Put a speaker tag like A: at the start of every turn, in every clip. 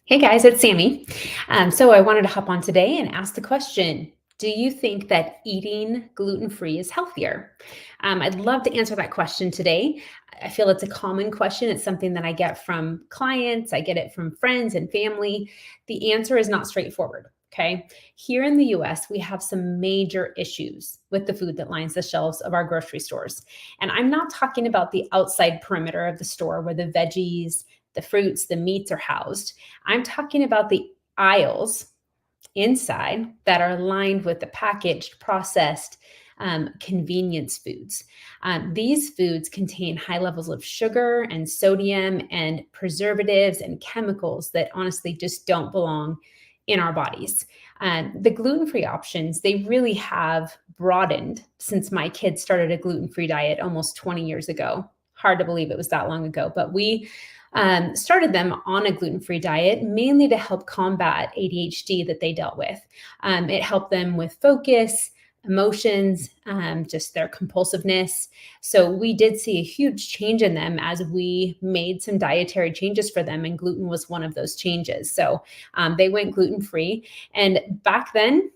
A: Hey guys, it's Sammy. So I wanted to hop on today and ask the question, do you think that eating gluten-free is healthier? I'd love to answer that question today. I feel it's a common question. It's something that I get from clients, I get it from friends and family. The answer is not straightforward. Okay. Here in the US, we have some major issues with the food that lines the shelves of our grocery stores. And I'm not talking about the outside perimeter of the store where the veggies, the fruits, the meats are housed. I'm talking about the aisles inside that are lined with the packaged, processed, convenience foods. These foods contain high levels of sugar and sodium and preservatives and chemicals that honestly just don't belong in our bodies. The gluten-free options, they really have broadened since my kids started a gluten-free diet almost 20 years ago. Hard to believe it was that long ago, but we started them on a gluten-free diet mainly to help combat ADHD that they dealt with. It helped them with focus, emotions, just their compulsiveness. So we did see a huge change in them as we made some dietary changes for them, and gluten was one of those changes. So they went gluten-free. And back then,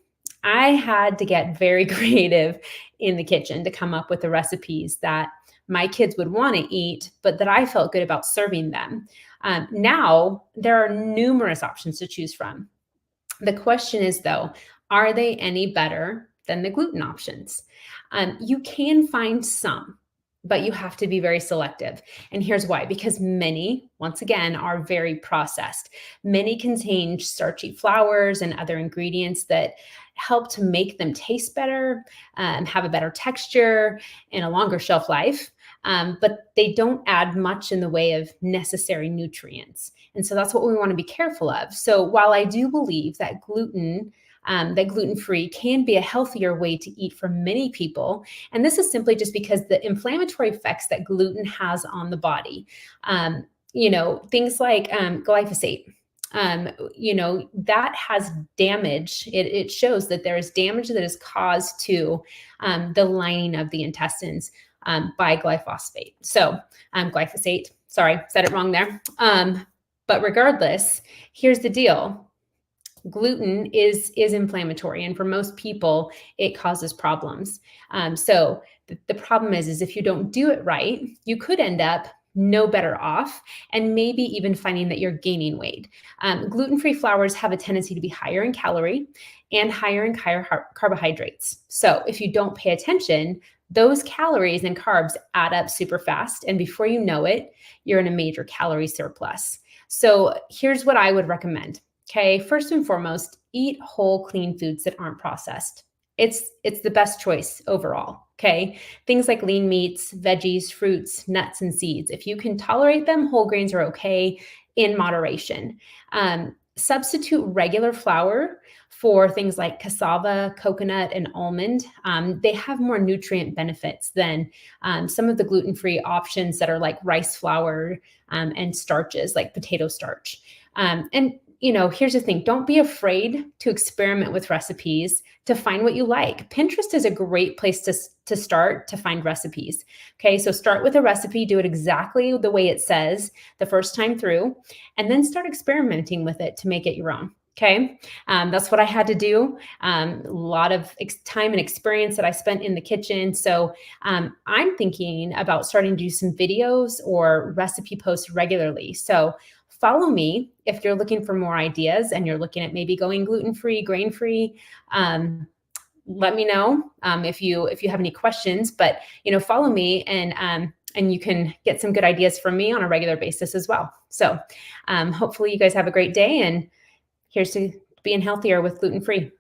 A: I had to get very creative in the kitchen to come up with the recipes that my kids would want to eat, but that I felt good about serving them. Now, there are numerous options to choose from. The question is, though, are they any better than the gluten options? You can find some, but you have to be very selective. And here's why: because many, once again, are very processed. Many contain starchy flours and other ingredients that help to make them taste better, have a better texture, and a longer shelf life. But they don't add much in the way of necessary nutrients. And so that's what we want to be careful of. So while I do believe that gluten-free can be a healthier way to eat for many people, and this is simply just because the inflammatory effects that gluten has on the body, things like glyphosate, that has damage. It shows that there is damage that is caused to the lining of the intestines by glyphosate. So glyphosate, sorry, said it wrong there. But regardless, here's the deal. Gluten is inflammatory, and for most people, it causes problems. So the problem is if you don't do it right, you could end up no better off, and maybe even finding that you're gaining weight. Gluten-free flours have a tendency to be higher in calorie and higher in carbohydrates. So if you don't pay attention, those calories and carbs add up super fast, and before you know it, you're in a major calorie surplus. So here's what I would recommend. Okay, first and foremost, eat whole, clean foods that aren't processed. It's the best choice overall. Okay, things like lean meats, veggies, fruits, nuts, and seeds. If you can tolerate them, whole grains are okay in moderation. Substitute regular flour for things like cassava, coconut, and almond. They have more nutrient benefits than some of the gluten-free options that are like rice flour and starches like potato starch. And here's the thing: don't be afraid to experiment with recipes to find what you like. Pinterest is a great place to start to find recipes. Okay, so start with a recipe, do it exactly the way it says the first time through, and then start experimenting with it to make it your own. Okay, that's what I had to do. A lot of time and experience that I spent in the kitchen. So I'm thinking about starting to do some videos or recipe posts regularly. So follow me if you're looking for more ideas and you're looking at maybe going gluten-free, grain-free. Let me know if you have any questions. But follow me, and you can get some good ideas from me on a regular basis as well. So hopefully you guys have a great day, and here's to being healthier with gluten-free.